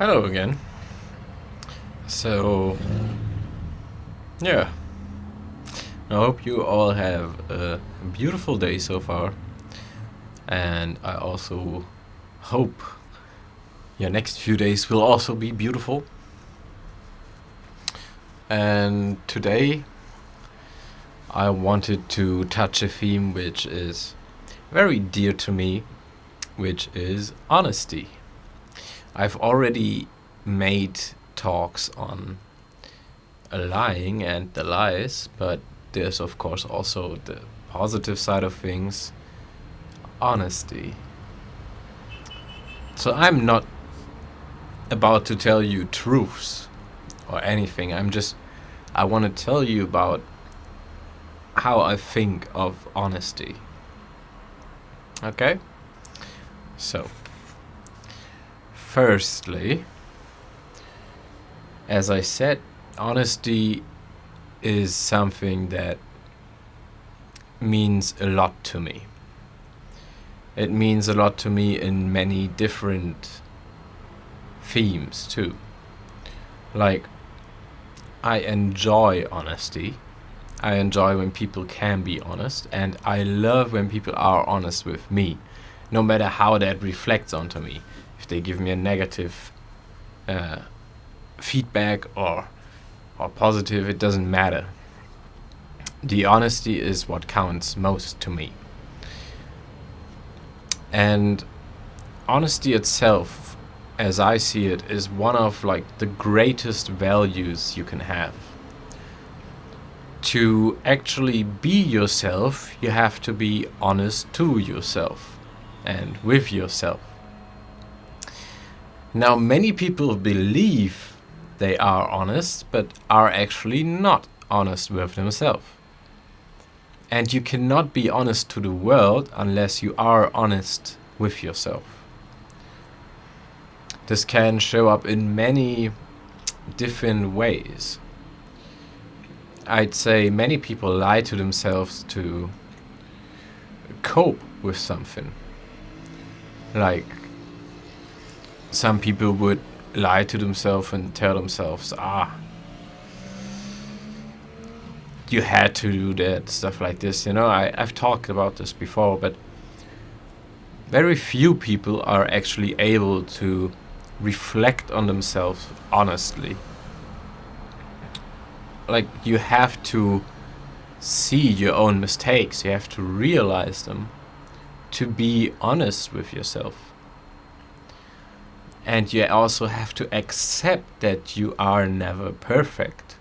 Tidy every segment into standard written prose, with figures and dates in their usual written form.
Hello again. So, yeah, I hope you all have a beautiful day so far, and I also hope your next few days will also be beautiful. And today, I wanted to touch a theme which is very dear to me, which is honesty. I've already made talks on lying and the lies, but there's of course also the positive side of things, honesty. So I'm not about to tell you truths or anything. I want to tell you about how I think of honesty. Okay? So, firstly, as I said, honesty is something that means a lot to me. It means a lot to me in many different themes too. Like, I enjoy honesty. I enjoy when people can be honest, and I love when people are honest with me, no matter how that reflects onto me. If they give me a negative feedback or positive, it doesn't matter. The honesty is what counts most to me. And honesty itself, as I see it, is one of the greatest values you can have. To actually be yourself, you have to be honest to yourself and with yourself. Now, many people believe they are honest, but are actually not honest with themselves. And you cannot be honest to the world unless you are honest with yourself. This can show up in many different ways. I'd say many people lie to themselves to cope with something. Like, some people would lie to themselves and tell themselves, you had to do that, stuff like this. I've talked about this before, but very few people are actually able to reflect on themselves honestly. Like, you have to see your own mistakes, you have to realize them to be honest with yourself. And you also have to accept that you are never perfect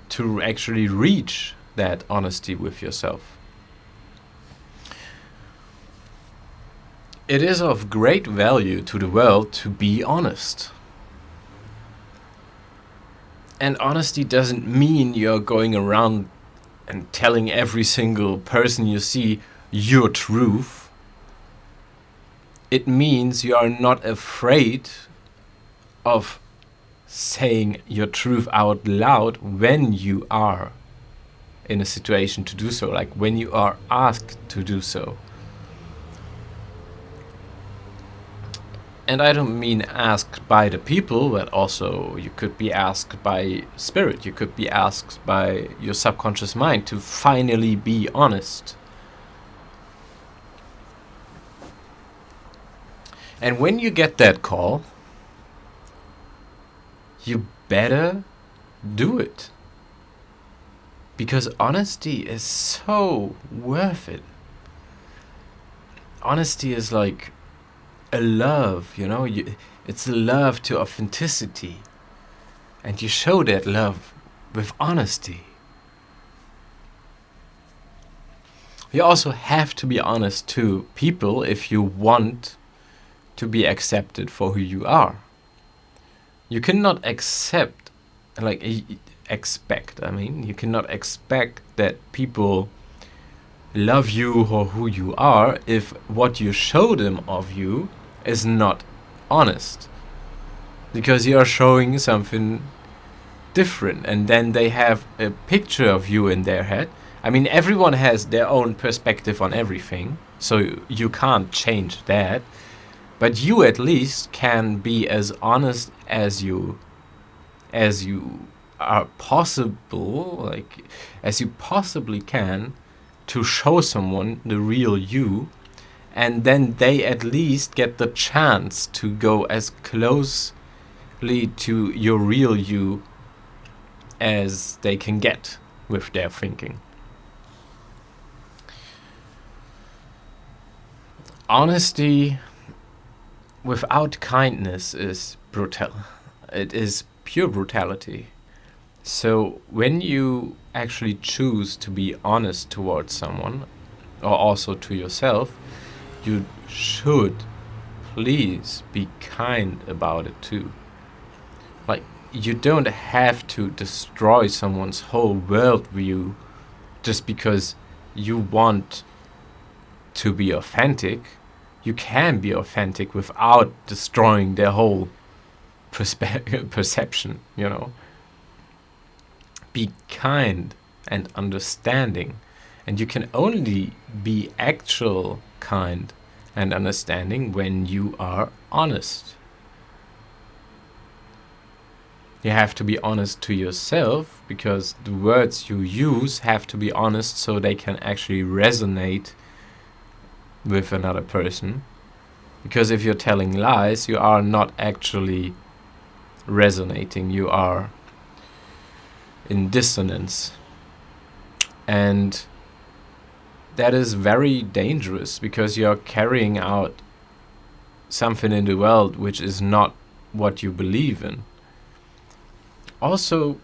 to actually reach that honesty with yourself. It is of great value to the world to be honest. And honesty doesn't mean you're going around and telling every single person you see your truth. It means you are not afraid of saying your truth out loud when you are in a situation to do so, like when you are asked to do so. And I don't mean asked by the people, but also you could be asked by spirit. You could be asked by your subconscious mind to finally be honest. And when you get that call, you better do it. Because honesty is so worth it. Honesty is like a love, it's a love to authenticity. And you show that love with honesty. You also have to be honest to people if you want to be accepted for who you are. You cannot you cannot expect that people love you for who you are if what you show them of you is not honest. Because you are showing something different, and then they have a picture of you in their head. Everyone has their own perspective on everything, so you can't change that. But you at least can be as honest as you are possible, like as you possibly can, to show someone the real you, and then they at least get the chance to go as closely to your real you as they can get with their thinking. Honesty without kindness is brutal. It is pure brutality. So when you actually choose to be honest towards someone, or also to yourself, you should please be kind about it too. Like, you don't have to destroy someone's whole worldview just because you want to be authentic. You can be authentic without destroying their whole perception, you know. Be kind and understanding, and you can only be actual kind and understanding when you are honest. You have to be honest to yourself, because the words you use have to be honest so they can actually resonate with another person. Because if you're telling lies, you are not actually resonating, you are in dissonance. And that is very dangerous, because you're carrying out something in the world which is not what you believe in. Also,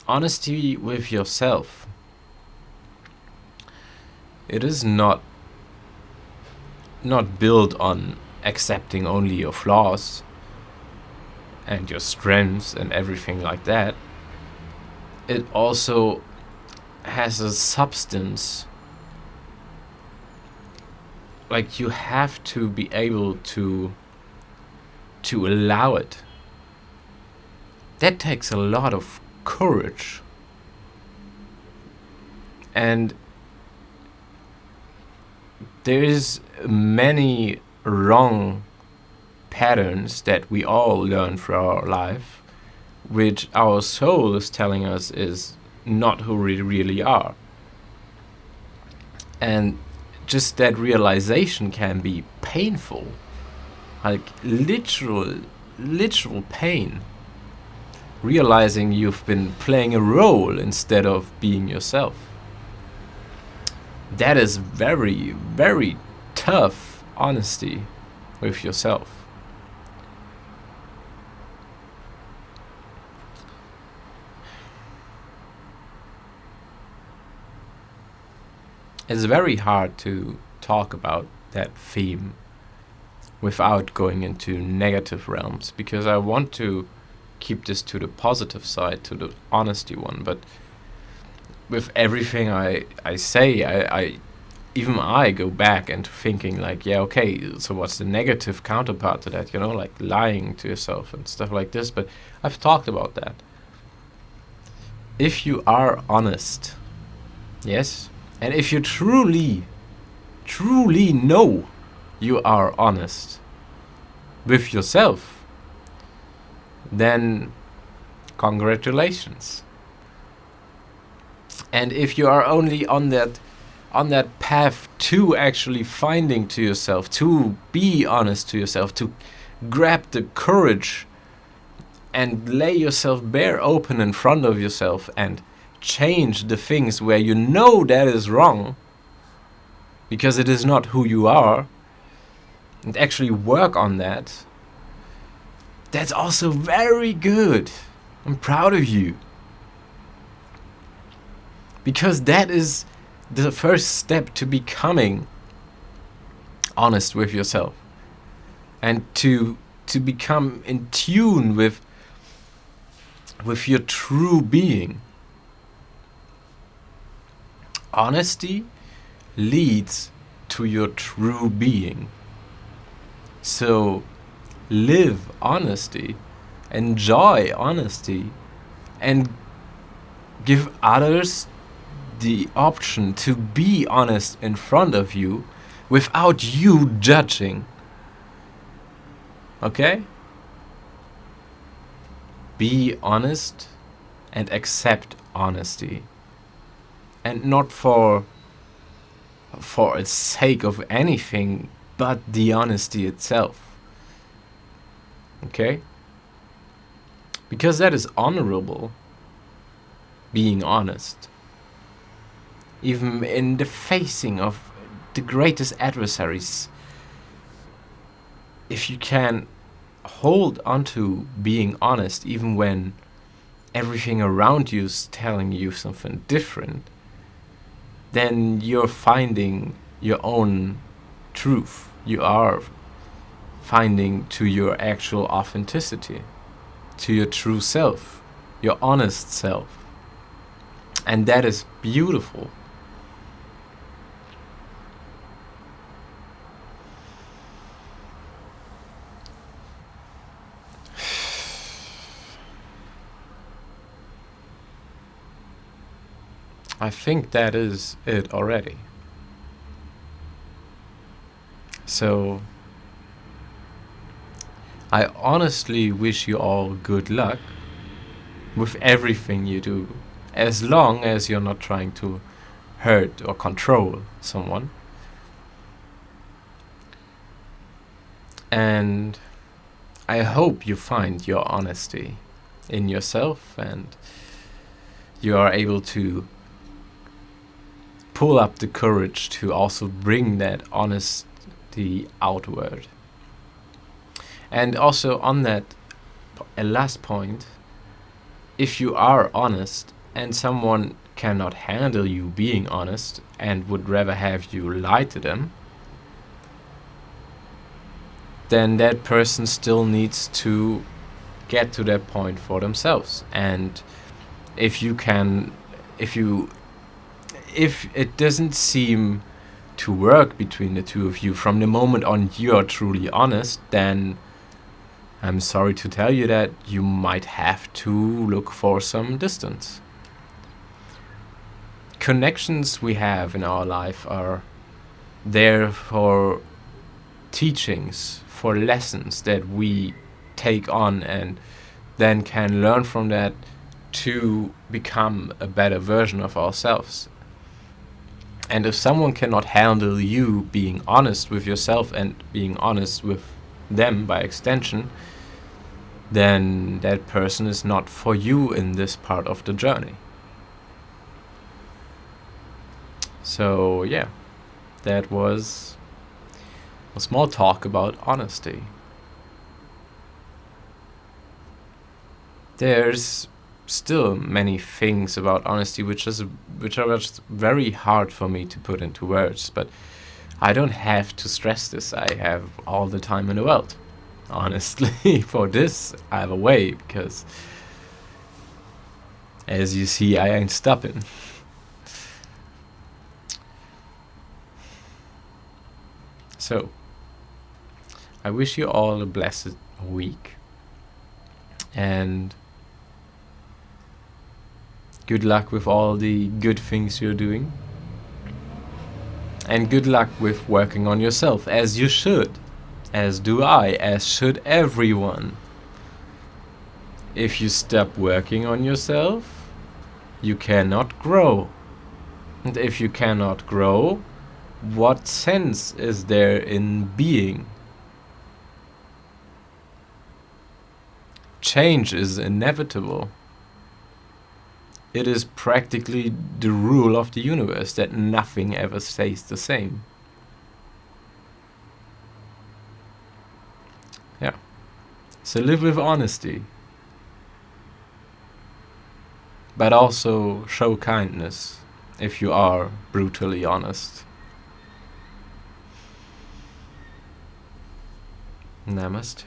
honesty with yourself. It is not built on accepting only your flaws and your strengths and everything like that. It also has a substance. Like, you have to be able to allow it. That takes a lot of courage. And there is many wrong patterns that we all learn through our life, which our soul is telling us is not who we really are. And just that realization can be painful, like literal pain. Realizing you've been playing a role instead of being yourself. That is very, very tough honesty with yourself. It's very hard to talk about that theme without going into negative realms, because I want to keep this to the positive side, to the honesty one. But with everything I say, I go back into thinking like, yeah, okay, so what's the negative counterpart to that, you know, like lying to yourself and stuff like this. But I've talked about that. If you are honest, yes, and if you truly know you are honest with yourself, then congratulations. And if you are only on that path to actually finding to yourself, to be honest to yourself, to grab the courage and lay yourself bare open in front of yourself and change the things where you know that is wrong, because it is not who you are, and actually work on that, that's also very good. I'm proud of you. Because that is the first step to becoming honest with yourself. And to become in tune with your true being. Honesty leads to your true being. So live honesty, enjoy honesty, and give others the option to be honest in front of you without you judging. Okay? Be honest and accept honesty. And not for its sake of anything, but the honesty itself. Okay? Because that is honorable, being honest. Even in the facing of the greatest adversaries, if you can hold onto being honest even when everything around you is telling you something different, then you're finding your own truth. You are finding to your actual authenticity, to your true self, your honest self. And that is beautiful. I think that is it already. So, I honestly wish you all good luck with everything you do, as long as you're not trying to hurt or control someone. And I hope you find your honesty in yourself and you are able to pull up the courage to also bring that honesty outward. And also on that last point, if you are honest and someone cannot handle you being honest and would rather have you lie to them, then that person still needs to get to that point for themselves. And if it doesn't seem to work between the two of you from the moment on you are truly honest, then I'm sorry to tell you that you might have to look for some distance. Connections we have in our life are there for teachings, for lessons that we take on and then can learn from that to become a better version of ourselves. And if someone cannot handle you being honest with yourself and being honest with them by extension, then that person is not for you in this part of the journey. So yeah, that was a small talk about honesty. There's still many things about honesty which are just very hard for me to put into words, but I don't have to stress this. I have all the time in the world. Honestly, for this I have a way, because as you see, I ain't stopping. So, I wish you all a blessed week, and good luck with all the good things you're doing, and good luck with working on yourself, as you should. As do I, as should everyone. If you stop working on yourself, you cannot grow. And if you cannot grow, what sense is there in being? Change is inevitable. It is practically the rule of the universe that nothing ever stays the same. Yeah. So live with honesty. But also show kindness if you are brutally honest. Namaste.